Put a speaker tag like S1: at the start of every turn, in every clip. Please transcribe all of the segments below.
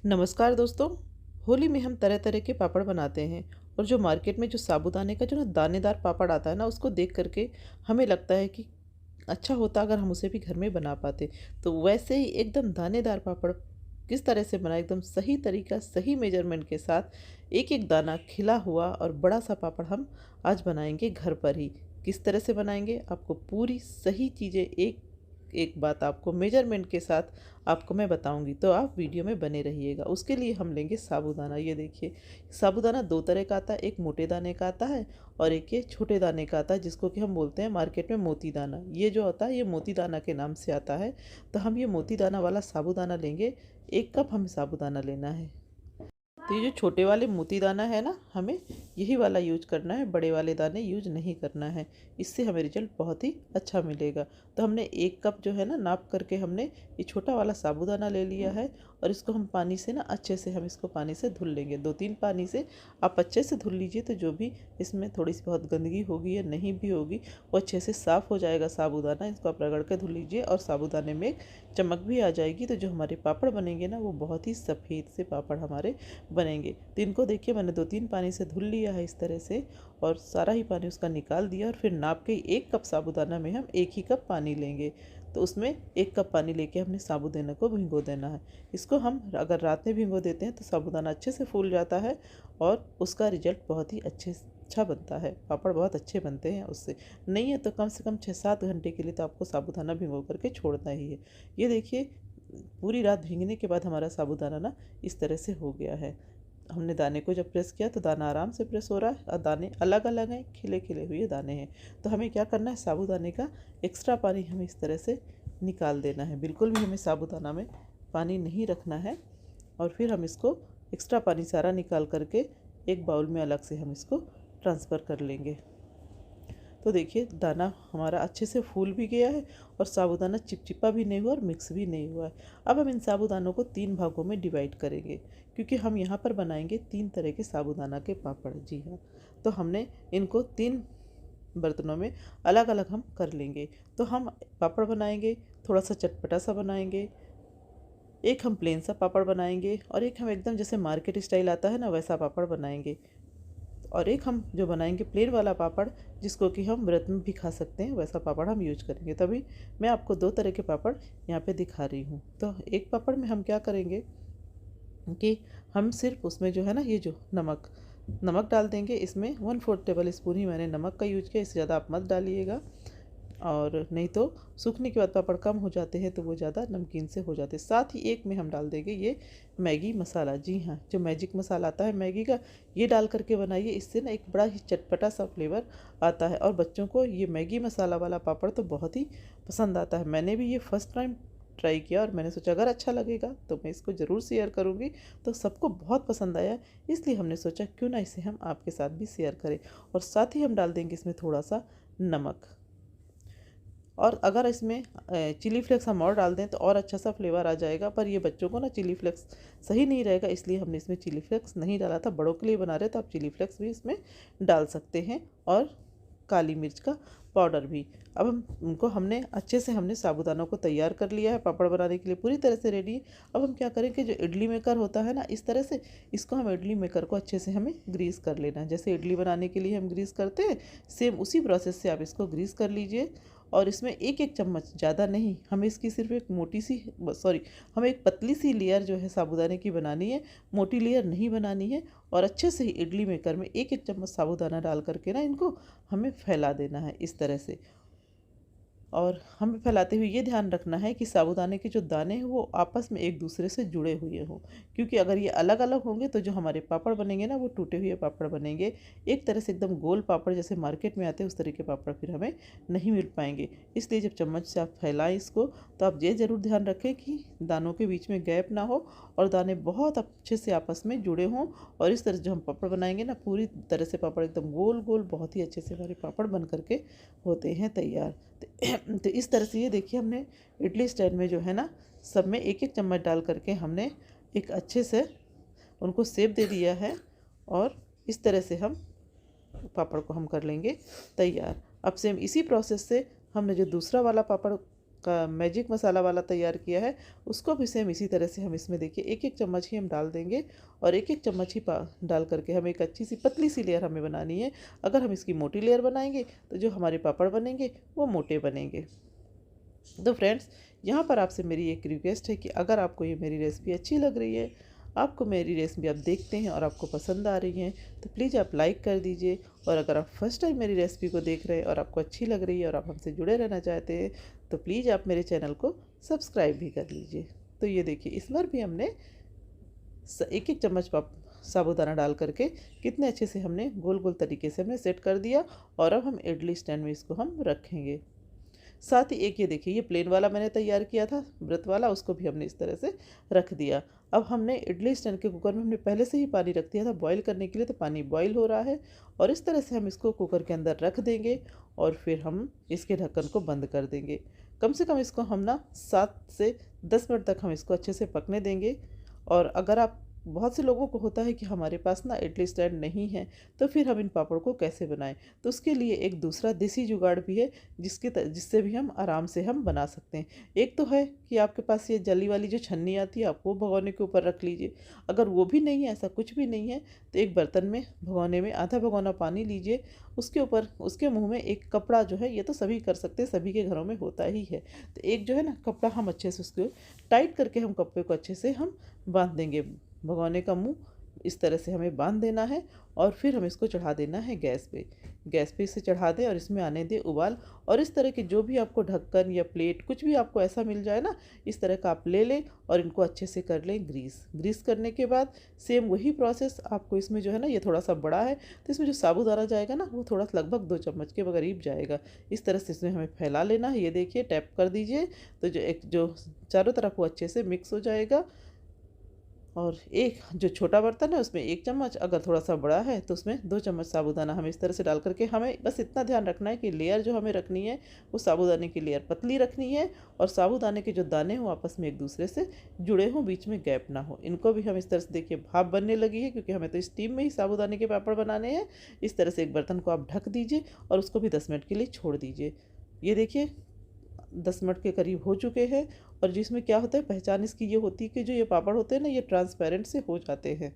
S1: नमस्कार दोस्तों। होली में हम तरह तरह के पापड़ बनाते हैं और जो मार्केट में जो साबूदाने का जो ना दानेदार पापड़ आता है ना, उसको देख करके हमें लगता है कि अच्छा होता अगर हम उसे भी घर में बना पाते। तो वैसे ही एकदम दानेदार पापड़ किस तरह से बनाए, एकदम सही तरीका सही मेजरमेंट के साथ एक एक दाना खिला हुआ और बड़ा सा पापड़ हम आज बनाएंगे घर पर ही। किस तरह से बनाएंगे, आपको पूरी सही चीज़ें एक एक बात आपको मेजरमेंट के साथ आपको मैं बताऊंगी, तो आप वीडियो में बने रहिएगा। उसके लिए हम लेंगे साबूदाना। ये देखिए, साबूदाना दो तरह का आता है, एक मोटे दाने का आता है और एक ये छोटे दाने का आता है, जिसको कि हम बोलते हैं मार्केट में मोती दाना। ये जो होता है ये मोती दाना के नाम से आता है। तो हम ये मोती दाना वाला साबूदाना लेंगे। 1 कप हमें साबूदाना लेना है। तो ये जो छोटे वाले मोती दाना है ना, हमें यही वाला यूज करना है, बड़े वाले दाने यूज नहीं करना है। इससे हमें रिजल्ट बहुत ही अच्छा मिलेगा। तो हमने 1 कप जो है ना नाप करके हमने ये छोटा वाला साबूदाना ले लिया है और इसको हम पानी से ना अच्छे से हम इसको पानी से धुल लेंगे। 2-3 पानी से आप अच्छे से धुल लीजिए, तो जो भी इसमें थोड़ी सी बहुत गंदगी होगी या नहीं भी होगी वो अच्छे से साफ़ हो जाएगा साबूदाना। इसको आप रगड़ के धुल लीजिए और साबूदाने में एक चमक भी आ जाएगी। तो जो हमारे पापड़ बनेंगे ना, वो बहुत ही सफ़ेद से पापड़ हमारे बनेंगे। तो इनको देखिए, मैंने 2-3 पानी से धुल लिया है इस तरह से और सारा ही पानी उसका निकाल दिया। और फिर नाप के 1 कप साबूदाना में हम 1 ही कप पानी लेंगे। तो उसमें 1 कप पानी लेके हमने साबूदाना को भिगो देना है। इसको हम अगर रात में भिगो देते हैं तो साबूदाना अच्छे से फूल जाता है और उसका रिजल्ट बहुत ही अच्छा बनता है। पापड़ बहुत अच्छे बनते हैं उससे। नहीं है तो कम से कम 6-7 घंटे के लिए तो आपको साबूदाना भिगो करके छोड़ना ही है। ये देखिए, पूरी रात भीगने के बाद हमारा साबूदाना ना इस तरह से हो गया है। हमने दाने को जब प्रेस किया तो दाना आराम से प्रेस हो रहा है और दाने अलग अलग हैं, खिले खिले हुए दाने हैं। तो हमें क्या करना है, साबूदाने का एक्स्ट्रा पानी हमें इस तरह से निकाल देना है। बिल्कुल भी हमें साबूदाना में पानी नहीं रखना है। और फिर हम इसको एक्स्ट्रा पानी सारा निकाल करके एक बाउल में अलग से हम इसको ट्रांसफ़र कर लेंगे। तो देखिए, दाना हमारा अच्छे से फूल भी गया है और साबूदाना चिपचिपा भी नहीं हुआ और मिक्स भी नहीं हुआ है। अब हम इन साबूदानों को 3 भागों में डिवाइड करेंगे, क्योंकि हम यहाँ पर बनाएंगे 3 तरह के साबूदाना के पापड़। जी हाँ, तो हमने इनको 3 बर्तनों में अलग अलग हम कर लेंगे। तो हम पापड़ बनाएंगे, थोड़ा सा चटपटा सा बनाएंगे, एक हम प्लेन सा पापड़ बनाएंगे और एक हम एकदम जैसे मार्केट स्टाइल आता है ना, वैसा पापड़ बनाएंगे। और एक हम जो बनाएंगे प्लेन वाला पापड़, जिसको कि हम व्रत में भी खा सकते हैं, वैसा पापड़ हम यूज करेंगे। तभी मैं आपको 2 तरह के पापड़ यहाँ पे दिखा रही हूँ। तो एक पापड़ में हम क्या करेंगे कि हम सिर्फ उसमें जो है ना, ये जो नमक नमक डाल देंगे। इसमें 1/4 टेबल स्पून ही मैंने नमक का यूज किया, इससे ज़्यादा आप मत डालिएगा। और नहीं तो सूखने के बाद पापड़ कम हो जाते हैं तो वो ज़्यादा नमकीन से हो जाते हैं। साथ ही एक में हम डाल देंगे ये मैगी मसाला। जी हाँ, जो मैजिक मसाला आता है मैगी का, ये डाल करके बनाइए। इससे ना एक बड़ा ही चटपटा सा फ्लेवर आता है और बच्चों को ये मैगी मसाला वाला पापड़ तो बहुत ही पसंद आता है। मैंने भी ये फर्स्ट टाइम ट्राई किया और मैंने सोचा अगर अच्छा लगेगा तो मैं इसको ज़रूर शेयर करूँगी। तो सबको बहुत पसंद आया, इसलिए हमने सोचा क्यों ना इसे हम आपके साथ भी शेयर करें। और साथ ही हम डाल देंगे इसमें थोड़ा सा नमक। और अगर इसमें चिली फ्लेक्स हम और डाल दें तो और अच्छा सा फ्लेवर आ जाएगा, पर ये बच्चों को ना चिली फ्लेक्स सही नहीं रहेगा, इसलिए हमने इसमें चिली फ्लेक्स नहीं डाला था। बड़ों के लिए बना रहे तो आप चिली फ्लेक्स भी इसमें डाल सकते हैं और काली मिर्च का पाउडर भी। अब हम उनको हमने अच्छे से हमने साबूदानों को तैयार कर लिया है, पापड़ बनाने के लिए पूरी तरह से रेडी है। अब हम क्या करें कि जो इडली मेकर होता है ना, इस तरह से इसको हम इडली मेकर को अच्छे से हमें ग्रीस कर लेना है। जैसे इडली बनाने के लिए हम ग्रीस करते हैं, सेम उसी प्रोसेस से आप इसको ग्रीस कर लीजिए। और इसमें एक एक चम्मच, ज़्यादा नहीं, हमें इसकी सिर्फ एक मोटी सी हमें एक पतली सी लेयर जो है साबूदाने की बनानी है, मोटी लेयर नहीं बनानी है। और अच्छे से ही इडली मेकर में एक एक चम्मच साबूदाना डाल करके ना इनको हमें फैला देना है इस तरह से। और हमें फैलाते हुए ये ध्यान रखना है कि साबूदाने के जो दाने हैं वो आपस में एक दूसरे से जुड़े हुए हों, क्योंकि अगर ये अलग अलग होंगे तो जो हमारे पापड़ बनेंगे ना, वो टूटे हुए पापड़ बनेंगे। एक तरह से एकदम गोल पापड़ जैसे मार्केट में आते हैं उस तरह के पापड़ फिर हमें नहीं मिल पाएंगे। इसलिए जब चम्मच से आप फैलाएं इसको, तो आप ये ज़रूर ध्यान रखें कि दानों के बीच में गैप ना हो और दाने बहुत अच्छे से आपस में जुड़े हों। और इस तरह से जो हम पापड़ बनाएंगे ना, पूरी तरह से पापड़ एकदम गोल गोल बहुत ही अच्छे से हमारे पापड़ बन करके होते हैं तैयार। तो इस तरह से ये देखिए, हमने इडली स्टैंड में जो है ना, सब में एक एक चम्मच डाल करके हमने एक अच्छे से उनको शेप दे दिया है। और इस तरह से हम पापड़ को हम कर लेंगे तैयार। अब सेम इसी प्रोसेस से हमने जो दूसरा वाला पापड़ का मैजिक मसाला वाला तैयार किया है, उसको भी सेम इसी तरह से हम इसमें देखिए एक एक चम्मच ही हम डाल देंगे और एक एक चम्मच ही डाल करके हमें एक अच्छी सी पतली सी लेयर हमें बनानी है। अगर हम इसकी मोटी लेयर बनाएंगे तो जो हमारे पापड़ बनेंगे वो मोटे बनेंगे। तो फ्रेंड्स, यहाँ पर आपसे मेरी एक रिक्वेस्ट है कि अगर आपको ये मेरी रेसिपी अच्छी लग रही है, आपको मेरी रेसिपी आप देखते हैं और आपको पसंद आ रही है, तो प्लीज़ आप लाइक कर दीजिए। और अगर आप फर्स्ट टाइम मेरी रेसिपी को देख रहे हैं और आपको अच्छी लग रही है और आप हमसे जुड़े रहना चाहते हैं, तो प्लीज़ आप मेरे चैनल को सब्सक्राइब भी कर लीजिए। तो ये देखिए, इस बार भी हमने एक एक चम्मच साबूदाना डाल करके कितने अच्छे से हमने गोल गोल तरीके से हमने सेट कर दिया। और अब हम इडली स्टैंड में इसको हम रखेंगे। साथ ही एक ये देखिए, ये प्लेन वाला मैंने तैयार किया था व्रत वाला, उसको भी हमने इस तरह से रख दिया। अब हमने इडली स्टैंड के कुकर में हमने पहले से ही पानी रख दिया था बॉईल करने के लिए, तो पानी बॉईल हो रहा है और इस तरह से हम इसको कुकर के अंदर रख देंगे और फिर हम इसके ढक्कन को बंद कर देंगे। कम से कम इसको हम ना 7 से 10 मिनट तक हम इसको अच्छे से पकने देंगे। और अगर आप, बहुत से लोगों को होता है कि हमारे पास ना इडली स्टैंड नहीं है, तो फिर हम इन पापड़ को कैसे बनाएं, तो उसके लिए एक दूसरा देसी जुगाड़ भी है जिससे भी हम आराम से हम बना सकते हैं। एक तो है कि आपके पास ये जली वाली जो छन्नी आती है, आप वो भगोने के ऊपर रख लीजिए। अगर वो भी नहीं है, ऐसा कुछ भी नहीं है, तो एक बर्तन में भगोने में आधा भगोना पानी लीजिए, उसके ऊपर उसके मुंह में एक कपड़ा जो है, ये तो सभी कर सकते हैं, सभी के घरों में होता ही है, तो एक जो है ना कपड़ा, हम अच्छे से उसको टाइट करके हम कपड़े को अच्छे से हम बांध देंगे। भगोने का मुंह इस तरह से हमें बांध देना है और फिर हम इसको चढ़ा देना है गैस पे। गैस पे इसे चढ़ा दें और इसमें आने दें उबाल। और इस तरह के जो भी आपको ढक्कन या प्लेट कुछ भी आपको ऐसा मिल जाए ना, इस तरह का आप ले लें और इनको अच्छे से कर लें ग्रीस करने के बाद सेम वही प्रोसेस आपको इसमें जो है ना, ये थोड़ा सा बड़ा है तो इसमें जो साबूदाना जाएगा ना, वो थोड़ा सा लगभग 2 चम्मच के करीब जाएगा। इस तरह से इसमें हमें फैला लेना है। ये देखिए, टैप कर दीजिए तो जो चारों तरफ वो अच्छे से मिक्स हो जाएगा। और एक जो छोटा बर्तन है उसमें 1 चम्मच, अगर थोड़ा सा बड़ा है तो उसमें 2 चम्मच साबूदाना हम इस तरह से डाल करके, हमें बस इतना ध्यान रखना है कि लेयर जो हमें रखनी है वो साबूदाने की लेयर पतली रखनी है और साबूदाने के जो दाने हों आपस में एक दूसरे से जुड़े हों, बीच में गैप ना हो। इनको भी हम इस तरह से, देखिए भाप बनने लगी है क्योंकि हमें तो स्टीम में ही साबूदाने के पापड़ बनाने हैं। इस तरह से एक बर्तन को आप ढक दीजिए और उसको भी 10 मिनट के लिए छोड़ दीजिए। ये देखिए 10 मिनट के करीब हो चुके हैं। और जिसमें क्या होता है, पहचान इसकी ये होती है कि जो ये पापड़ होते हैं ना, ये ट्रांसपेरेंट से हो जाते हैं।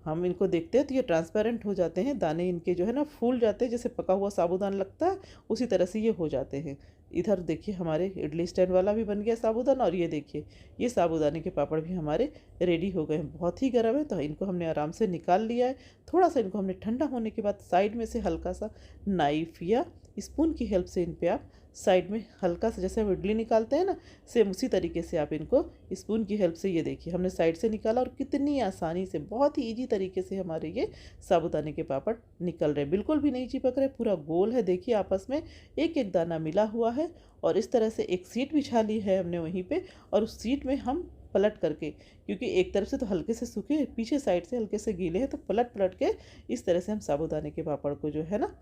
S1: हम इनको देखते हैं तो ये ट्रांसपेरेंट हो जाते हैं, दाने इनके जो है ना फूल जाते हैं, जैसे पका हुआ साबूदाना लगता है उसी तरह से ये हो जाते हैं। इधर देखिए हमारे इडली स्टैंड वाला भी बन गया साबूदाना और ये देखिए ये साबूदाने के पापड़ भी हमारे रेडी हो गए हैं। बहुत ही गर्म है तो इनको हमने आराम से निकाल लिया है। थोड़ा सा इनको हमने ठंडा होने के बाद साइड में से हल्का सा नाइफ या स्पून की हेल्प से इन पे आप साइड में हल्का सा, जैसे हम इडली निकालते हैं ना, सेम उसी तरीके से आप इनको स्पून की हेल्प से, ये देखिए हमने साइड से निकाला और कितनी आसानी से, बहुत ही इजी तरीके से हमारे ये साबूदाने के पापड़ निकल रहे, बिल्कुल भी नहीं चिपक रहे, पूरा गोल है। देखिए आपस में एक एक दाना मिला हुआ है। और इस तरह से एक सीट बिछा ली है हमने वहीं पे और उस सीट में हम पलट करके, क्योंकि एक तरफ से तो हल्के से सूखे, पीछे साइड से हल्के से गीले हैं, तो पलट पलट के इस तरह से हम साबूदाने के पापड़ को जो है ना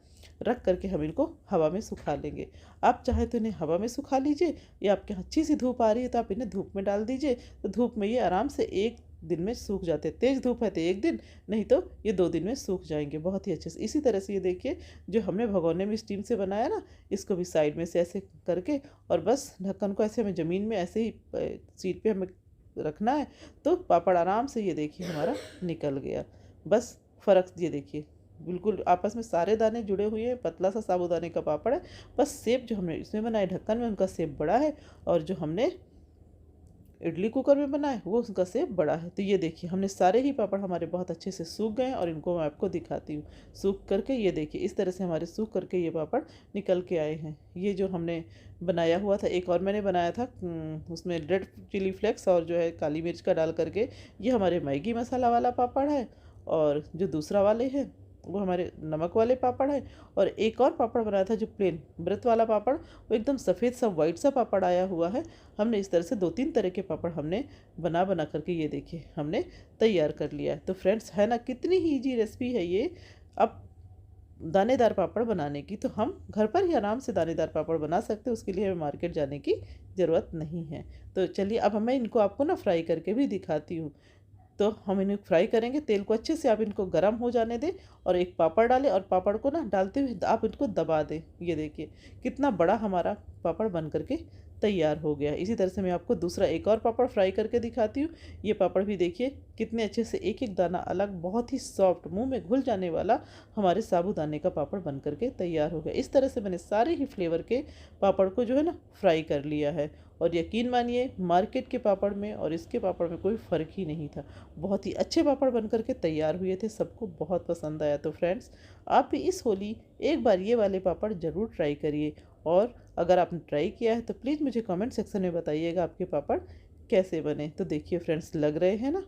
S1: रख करके हम इनको हवा में सुखा लेंगे। आप चाहे तो इन्हें हवा में सुखा लीजिए या आपके यहाँ अच्छी सी धूप आ रही है तो आप इन्हें धूप में डाल दीजिए, तो धूप में ये आराम से 1 दिन में सूख जाते हैं। तेज़ धूप है तो 1 दिन, नहीं तो ये 2 दिन में सूख जाएंगे बहुत ही अच्छे से। इसी तरह से ये देखिए जो हमने भगोने में स्टीम से बनाया ना, इसको भी साइड में से ऐसे करके और बस ढक्कन को ऐसे हमें ज़मीन में ऐसे ही सीट पे हमें रखना है, तो पापड़ आराम से ये देखिए हमारा निकल गया। बस फ़र्क ये देखिए, बिल्कुल आपस में सारे दाने जुड़े हुए हैं, पतला सा साबूदाने का पापड़ है। बस सेप जो हमने इसमें बनाए ढक्कन में, उनका सेप बड़ा है और जो हमने इडली कुकर में बनाए वो उसका सेप बड़ा है। तो ये देखिए हमने सारे ही पापड़ हमारे बहुत अच्छे से सूख गए हैं और इनको मैं आपको दिखाती हूँ सूख करके। ये देखिए इस तरह से हमारे सूख करके ये पापड़ निकल के आए हैं। ये जो हमने बनाया हुआ था, एक और मैंने बनाया था उसमें रेड चिली फ्लेक्स और जो है काली मिर्च का डाल करके, ये हमारे मैगी मसाला वाला पापड़ है। और जो दूसरा वाले हैं वो हमारे नमक वाले पापड़ है। और एक और पापड़ बनाया था जो प्लेन व्रत वाला पापड़, वो एकदम सफ़ेद सा वाइट सा पापड़ आया हुआ है। हमने इस तरह से 2-3 तरह के पापड़ हमने बना बना करके ये देखिए हमने तैयार कर लिया है। तो फ्रेंड्स है ना, कितनी ही ईजी रेसिपी है ये अब दानेदार पापड़ बनाने की। तो हम घर पर ही आराम से दानेदार पापड़ बना सकते हैं, उसके लिए हमें मार्केट जाने की ज़रूरत नहीं है। तो चलिए अब मैं इनको आपको ना फ्राई करके भी दिखाती हूँ। तो हम इन्हें फ्राई करेंगे, तेल को अच्छे से आप इनको गर्म हो जाने दें और एक पापड़ डालें और पापड़ को ना डालते हुए आप इनको दबा दें। ये देखिए कितना बड़ा हमारा पापड़ बन करके तैयार हो गया। इसी तरह से मैं आपको दूसरा एक और पापड़ फ्राई करके दिखाती हूँ। ये पापड़ भी देखिए कितने अच्छे से एक एक दाना अलग, बहुत ही सॉफ्ट, मुंह में घुल जाने वाला हमारे साबूदाने का पापड़ बन करके तैयार हो गया। इस तरह से मैंने सारे ही फ्लेवर के पापड़ को जो है ना फ्राई कर लिया है। और यकीन मानिए मार्केट के पापड़ में और इसके पापड़ में कोई फ़र्क ही नहीं था। बहुत ही अच्छे पापड़ बन करके तैयार हुए थे, सबको बहुत पसंद आया। तो फ्रेंड्स, आप भी इस होली एक बार ये वाले पापड़ ज़रूर ट्राई करिए। और अगर आपने ट्राई किया है तो प्लीज़ मुझे कमेंट सेक्शन में बताइएगा आपके पापड़ कैसे बने। तो देखिए फ्रेंड्स, लग रहे हैं ना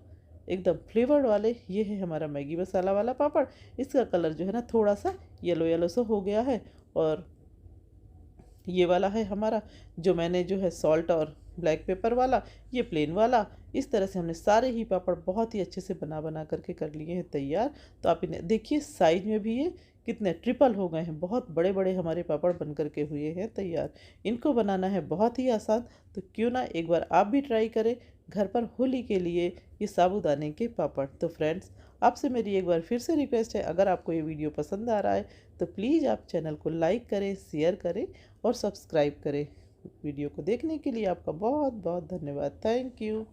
S1: एकदम फ्लेवर्ड वाले। ये है हमारा मैगी मसाला वाला पापड़। इसका कलर जो है ना थोड़ा सा येलो येलो सा हो गया है। और ये वाला है हमारा, जो मैंने जो है सॉल्ट और ब्लैक पेपर वाला, ये प्लेन वाला। इस तरह से हमने सारे ही पापड़ बहुत ही अच्छे से बना बना करके कर लिए हैं तैयार। तो आप इन्हें देखिए, साइज में भी ये कितने ट्रिपल हो गए हैं, बहुत बड़े बड़े हमारे पापड़ बन करके हुए हैं तैयार। इनको बनाना है बहुत ही आसान, तो क्यों ना एक बार आप भी ट्राई करें घर पर होली के लिए ये साबूदाने के पापड़। तो फ्रेंड्स, आपसे मेरी एक बार फिर से रिक्वेस्ट है, अगर आपको ये वीडियो पसंद आ रहा है तो प्लीज़ आप चैनल को लाइक करें, शेयर करें और सब्सक्राइब करें। वीडियो को देखने के लिए आपका बहुत बहुत धन्यवाद। Thank you.